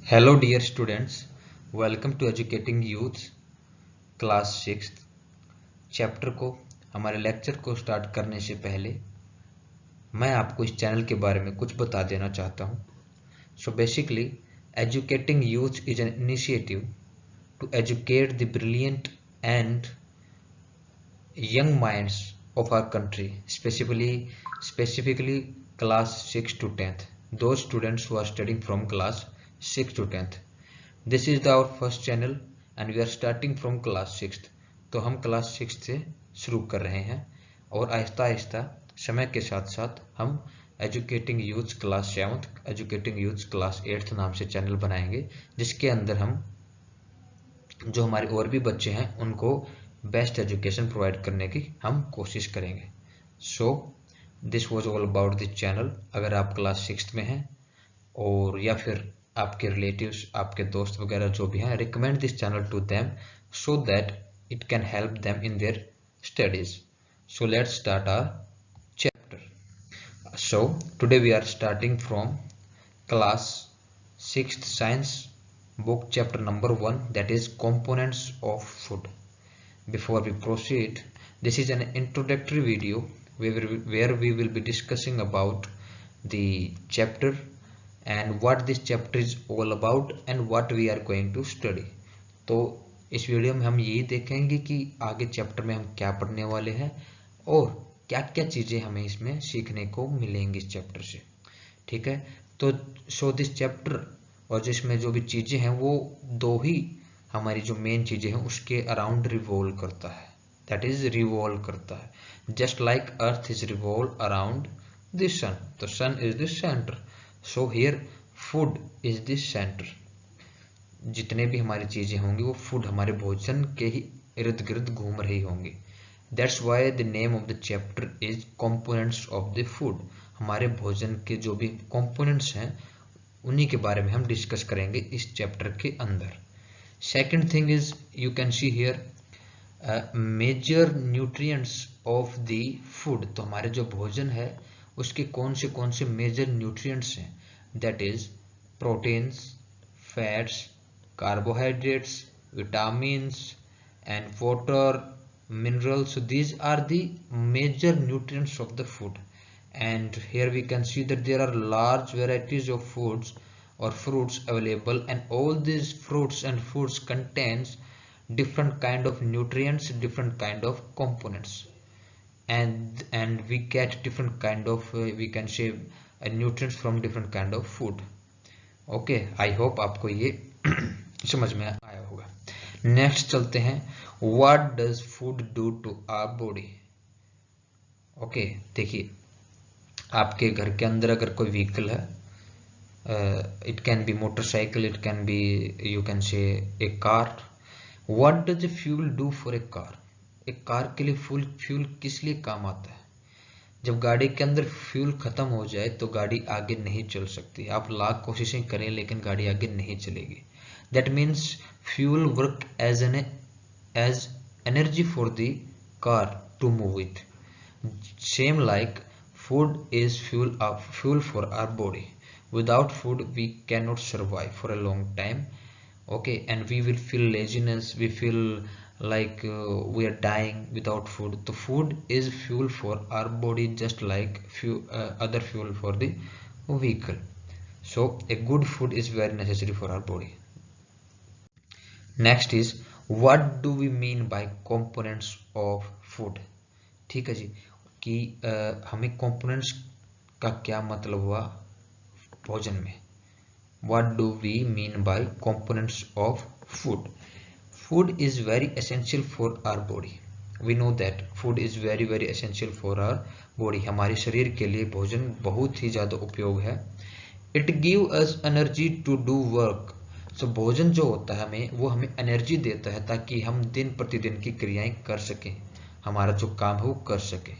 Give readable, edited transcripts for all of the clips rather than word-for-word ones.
Hello dear students, welcome to Educating Youth class 6th chapter को। हमारे lecture को start करने से पहले मैं आपको इस चैनल के बारे में कुछ बता देना चाहता हूँ। So basically Educating Youth is an initiative to educate the brilliant and young minds of our country, specifically class 6 to 10th, those students who are studying from class 6 to 10th. This is our first channel and we are starting from class 6th. तो हम class 6 से शुरू कर रहे हैं और आहिस्ता आहिस्ता समय के साथ साथ हम educating youth class 7th, educating youth class 8th नाम से चैनल बनाएंगे, जिसके अंदर हम जो हमारे और भी बच्चे हैं उनको बेस्ट एजुकेशन प्रोवाइड करने की हम कोशिश करेंगे। So this was all about this channel. अगर आप क्लास 6th में हैं और या फिर आपके रिलेटिव्स, आपके दोस्त वगैरह जो भी हैं, recommend this channel to them so that it can help them in their studies. So let's start our chapter. So today we are starting from class 6th science book chapter number 1, that is components of food. Before we proceed, this is an introductory video where we will be discussing about the chapter and what this chapter is all about and what we are going to study. तो इस video में हम यही देखेंगे कि आगे chapter में हम क्या पढ़ने वाले हैं और क्या क्या चीजें हमें इसमें सीखने को मिलेंगी इस चैप्टर से। ठीक है, तो सो दिस चैप्टर और जिसमें जो भी चीजें हैं वो दो ही हमारी जो मेन चीजें हैं उसके अराउंड रिवॉल्व करता है, दैट इज रिवॉल्व करता है। Just like earth is revolve around the sun, तो sun is the centre, so here food is the centre. जितने भी हमारी चीजें होंगी वो फूड, हमारे भोजन के ही इर्द गिर्द घूम रही होंगी। That's why the name of the chapter is components of the food. हमारे भोजन के जो भी कंपोनेंट्स हैं उन्हीं के बारे में हम डिस्कस करेंगे इस चैप्टर के अंदर। Second thing is you can see here major nutrients of the food. तो हमारे जो भोजन है उसके कौन से मेजर न्यूट्रिएंट्स हैं, that is proteins, fats, carbohydrates, vitamins and water, minerals. These are the major nutrients of the food. And here we can see that there are large varieties of foods or fruits available, and all these fruits and foods contains different kind of nutrients, different kind of components, and we get different kind of we can say nutrients from different kind of food. Okay, I hope आपको ये समझ में आया होगा। Next चलते हैं, what does food do to our body? Okay, देखिए आपके घर के अंदर अगर कोई व्हीकल है, it can be motorcycle, it can be you can say A car. What does fuel do for a car? एक कार के लिए फ्यूल किस लिए काम आता है? जब गाड़ी के अंदर फ्यूल खत्म हो जाए तो गाड़ी आगे नहीं चल सकती। आप लाख कोशिशें करें लेकिन गाड़ी आगे नहीं चलेगी। That means fuel work as energy for the car to move it. Same like food is fuel for our body. Without food we cannot survive for a long time. Okay, and we will feel laziness, we feel like we are dying without food. The food is fuel for our body, just like other fuel for the vehicle. So a good food is very necessary for our body. Next is, what do we mean by components of food? ठीक है जी, कि हमें components का क्या मतलब हुआ भोजन में। What do we mean by components of food? Food is very essential for our body. We know that food is very very essential for our body. हमारे शरीर के लिए भोजन बहुत ही ज्यादा उपयोग है। It give us energy to do work. So भोजन जो होता है हमें एनर्जी देता है ताकि हम दिन प्रतिदिन की क्रियाएं कर सकें, हमारा जो काम है वो कर सकें।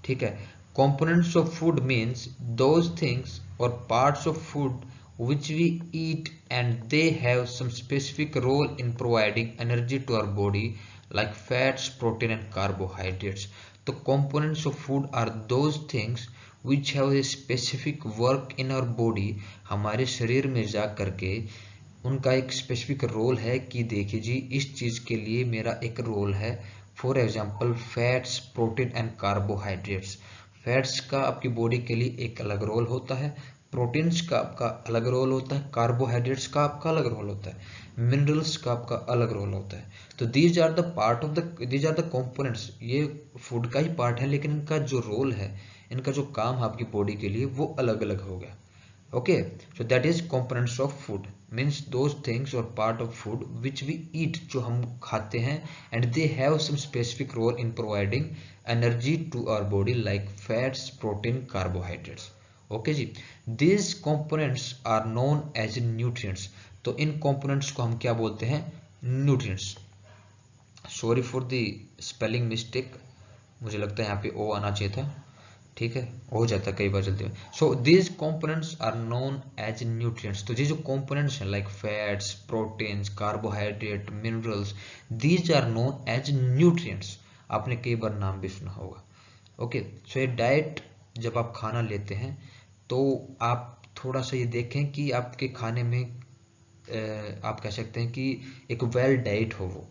ठीक है, components of food means those things or parts of food which we eat and they have some specific role in providing energy to our body, like fats, protein and carbohydrates. The components of food are those things which have a specific work in our body. हमारे शरीर में जा करके उनका एक specific role है कि देखिए जी इस चीज़ के लिए मेरा एक रोल है। For example fats, protein and carbohydrates. Fats का आपकी बॉडी के लिए एक अलग रोल होता है, प्रोटीन्स का आपका अलग रोल होता है, कार्बोहाइड्रेट्स का आपका अलग रोल होता है, मिनरल्स का आपका अलग रोल होता है। तो these are the part of the these are the components. ये फूड का ही पार्ट है, लेकिन इनका जो रोल है, इनका जो काम है आपकी बॉडी के लिए वो अलग अलग हो गया। Okay, so that is components of food, means those things or part of food which we eat, जो हम खाते हैं, and they have some specific role in providing energy to our body like fats, protein, carbohydrates. Okay ji, these components are known as nutrients. तो इन components को हम क्या बोलते हैं? Nutrients. Sorry for the spelling mistake, मुझे लगता है यहाँ पे ओ आना चाहिए था। ठीक है, हो जाता है कई बार जल्दी में। So these components are known as nutrients. तो ये जो कंपोनेंट्स हैं like fats, proteins, carbohydrate, minerals, these are known as nutrients. आपने कई बार नाम भी सुना होगा। ओके, सो ये डाइट जब आप खाना लेते हैं तो आप थोड़ा सा ये देखें कि आपके खाने में आप कह सकते हैं कि एक वेल डाइट हो वो,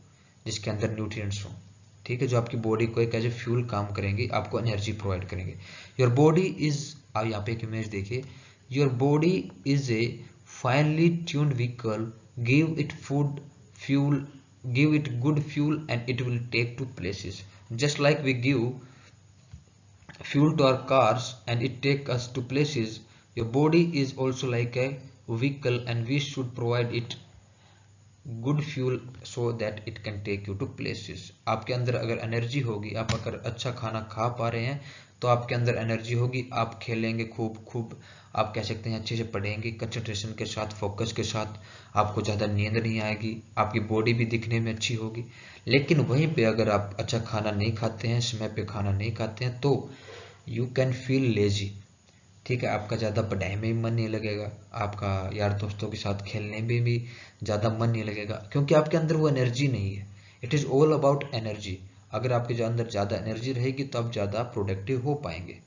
जिसके अंदर न्यूट्रिएंट्स हो। ठीक है, जो आपकी बॉडी को एक एज ए फ्यूल काम करेंगे, आपको एनर्जी प्रोवाइड करेंगे। योर बॉडी इज, आप यहाँ पे एक इमेज देखिए, your body is a finally tuned vehicle, give it food, fuel, give it good fuel and it will take to places. Just like we give fuel to our cars and it take us to places, your body is also like a vehicle and we should provide it good fuel so that it can take you to places. आपके अंदर अगर energy होगी, आप अगर अच्छा खाना खा पा रहे हैं तो आपके अंदर एनर्जी होगी, आप खेलेंगे खूब खूब, आप कह सकते हैं अच्छे से पढ़ेंगे कंसंट्रेशन के साथ, फोकस के साथ, आपको ज़्यादा नींद नहीं आएगी, आपकी बॉडी भी दिखने में अच्छी होगी। लेकिन वहीं पे अगर आप अच्छा खाना नहीं खाते हैं, समय पे खाना नहीं खाते हैं, तो यू कैन फील लेजी। ठीक है, आपका ज़्यादा पढ़ाई में भी मन नहीं लगेगा, आपका यार दोस्तों के साथ खेलने में भी ज़्यादा मन नहीं लगेगा, क्योंकि आपके अंदर वो एनर्जी नहीं है। It is all about energy. अगर आपके जो अंदर ज़्यादा एनर्जी रहेगी तो आप ज़्यादा प्रोडक्टिव हो पाएंगे।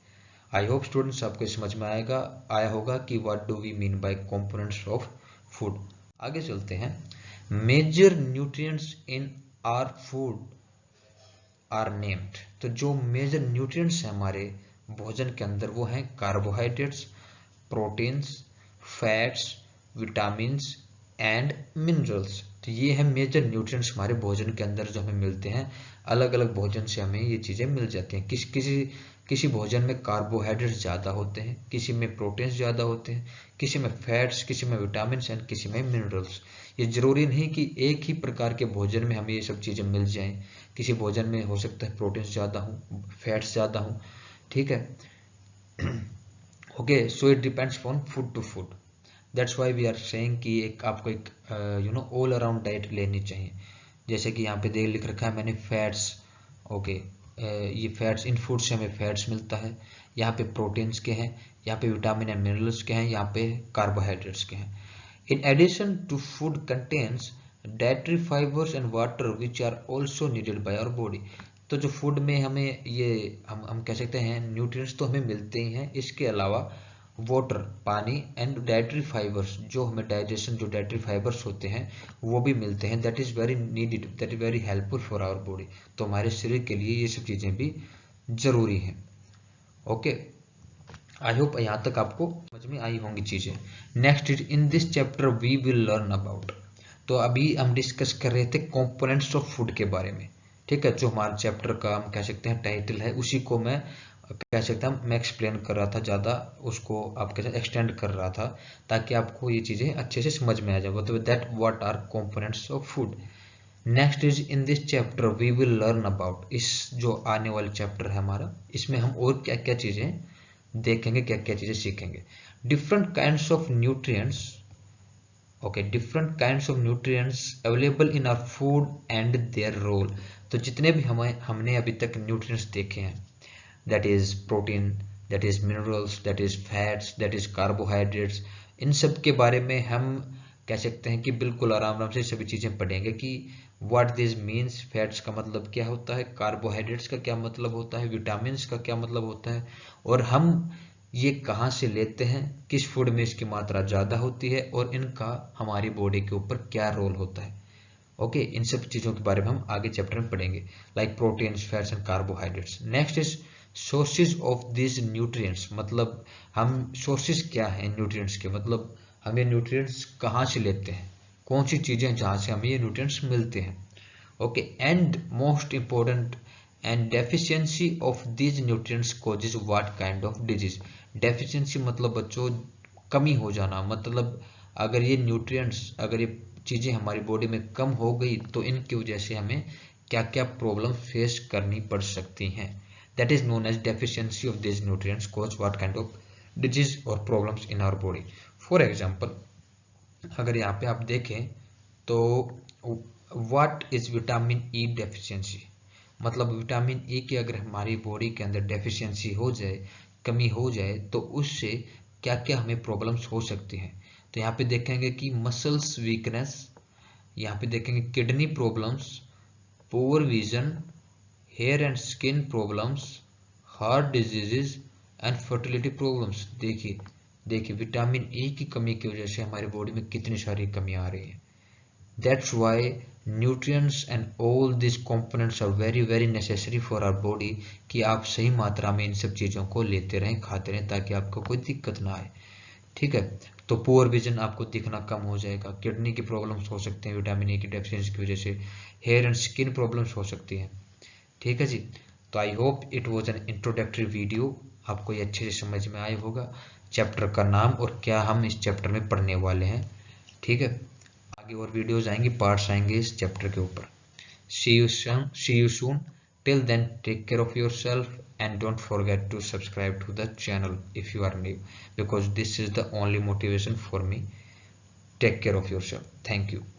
आई होप स्टूडेंट्स आपको समझ में आया होगा कि what do we mean by components of food. आगे चलते हैं। Major nutrients in our food are named. तो जो मेजर न्यूट्रिएंट्स हैं हमारे भोजन के अंदर वो हैं carbohydrates, proteins, fats, vitamins and minerals. तो ये है मेजर न्यूट्रिएंट्स हमारे भोजन के अंदर जो हमें मिलते हैं। अलग अलग भोजन से हमें ये चीज़ें मिल जाती हैं। किसी भोजन में कार्बोहाइड्रेट्स ज़्यादा होते हैं, किसी में प्रोटीन्स ज़्यादा होते हैं, किसी में फैट्स, किसी में विटामिन्स एंड किसी में मिनरल्स। ये जरूरी नहीं कि एक ही प्रकार के भोजन में हमें ये सब चीज़ें मिल जाएं। किसी भोजन में हो सकता है प्रोटीन्स ज़्यादा हो, फैट्स ज़्यादा हो। ठीक है, okay, so it depends from food to food. That's why we are saying कि एक आपको एक ऑल अराउंड डाइट लेनी चाहिए। जैसे कि यहाँ पे देख लिख रखा है मैंने फैट्स। ओके, ये फैट्स, इन फूड से हमें फैट्स मिलता है, यहाँ पे प्रोटीन्स के हैं, यहाँ पे विटामिन एंड मिनरल्स के हैं, यहाँ पे कार्बोहाइड्रेट्स के हैं। In addition to food contains dietary fibres and water which are also needed by our body. तो जो फूड में हमें ये हम कह सकते हैं न्यूट्रिएंट्स तो हमें मिलते ही हैं, इसके अलावा वाटर, पानी एंड डाइटरी फाइबर्स, जो हमें डाइजेशन, जो डाइटरी फाइबर्स होते हैं वो भी मिलते हैं। That is very needed, that is very helpful for our body. तो हमारे शरीर के लिए ये सब चीज़ें भी जरूरी हैं। ओके, आई होप यहाँ तक आपको समझ में आई होंगी चीज़ें। Next is in this chapter we will learn about. तो अभी हम डिस्कस कर रहे थे कंपोनेंट्स ऑफ फूड के बारे में। ठीक है, जो हमारे चैप्टर का हम कह सकते हैं टाइटल है, उसी को मैं कह सकता हूँ मैं एक्सप्लेन कर रहा था, ज़्यादा उसको आपके साथ एक्सटेंड कर रहा था ताकि आपको ये चीज़ें अच्छे से समझ में आ जाए। मतलब that what are components of food. Next is in this chapter we will learn about. इस जो आने वाले चैप्टर है हमारा, इसमें हम और क्या क्या चीज़ें देखेंगे, क्या क्या चीज़ें सीखेंगे। Different kinds of nutrients. Okay, different kinds of nutrients available in our food and their role. तो जितने भी हमने अभी तक न्यूट्रिएंट्स देखे हैं, that is protein, that is minerals, that is fats, that is carbohydrates, इन सब के बारे में हम कह सकते हैं कि बिल्कुल आराम से सभी चीज़ें पढ़ेंगे कि व्हाट दिस मीन्स। फैट्स का मतलब क्या होता है, कार्बोहाइड्रेट्स का क्या मतलब होता है, विटामिन्स का क्या मतलब होता है, और हम ये कहाँ से लेते हैं, किस फूड में इसकी मात्रा ज़्यादा होती है और इनका हमारी बॉडी के ऊपर क्या रोल होता है। ओके, इन सब चीज़ों के बारे में हम आगे चैप्टर में पढ़ेंगे, like proteins, fats and carbohydrates. Next is sources of this nutrients, मतलब हम सोर्सेज क्या हैं न्यूट्रिएंट्स के, मतलब हम ये न्यूट्रिएंट्स कहाँ से लेते हैं, कौन सी चीज़ें जहाँ से हमें ये न्यूट्रिएंट्स मिलते हैं। Okay, and most important and deficiency of this nutrients causes what kind of disease. Deficiency मतलब बच्चों कमी हो जाना, मतलब अगर ये न्यूट्रिएंट्स, अगर ये चीज़ें हमारी बॉडी में कम हो गई तो इनकी वजह से हमें क्या क्या प्रॉब्लम फेस करनी पड़ सकती हैं। That is known as deficiency of this nutrients cause what kind of disease और problems in our body. For example, अगर यहाँ पे आप देखें तो what is vitamin E deficiency, मतलब विटामिन ई की अगर हमारी बॉडी के अंदर डेफिशिएंसी हो जाए, कमी हो जाए, तो उससे क्या क्या हमें प्रॉब्लम्स हो सकती हैं। तो यहाँ पे देखेंगे कि मसल्स वीकनेस, यहाँ पे देखेंगे kidney problems, poor vision, hair and skin problems, heart diseases and fertility problems. देखिए विटामिन ई की कमी की वजह से हमारी बॉडी में कितनी सारी कमी आ रही है। That's why nutrients and all these components are very very necessary for our body, कि आप सही मात्रा में इन सब चीज़ों को लेते रहें, खाते रहें, ताकि आपको कोई दिक्कत ना आए। ठीक है, तो पुअर विजन, आपको दिखना कम हो जाएगा, किडनी की प्रॉब्लम्स हो सकते हैं विटामिन ए की डेफिशिएंसी की वजह से, हेयर एंड स्किन प्रॉब्लम्स हो सकती हैं। ठीक है जी, तो I hope it was an introductory video, आपको ये अच्छे से समझ में आया होगा चैप्टर का नाम और क्या हम इस चैप्टर में पढ़ने वाले हैं। ठीक है, आगे और वीडियोज आएंगी, पार्ट्स आएंगे इस चैप्टर के ऊपर। See you soon, till then take care of yourself and don't forget to subscribe to the channel if you are new, because this is the only motivation for me. Take care of yourself. Thank you.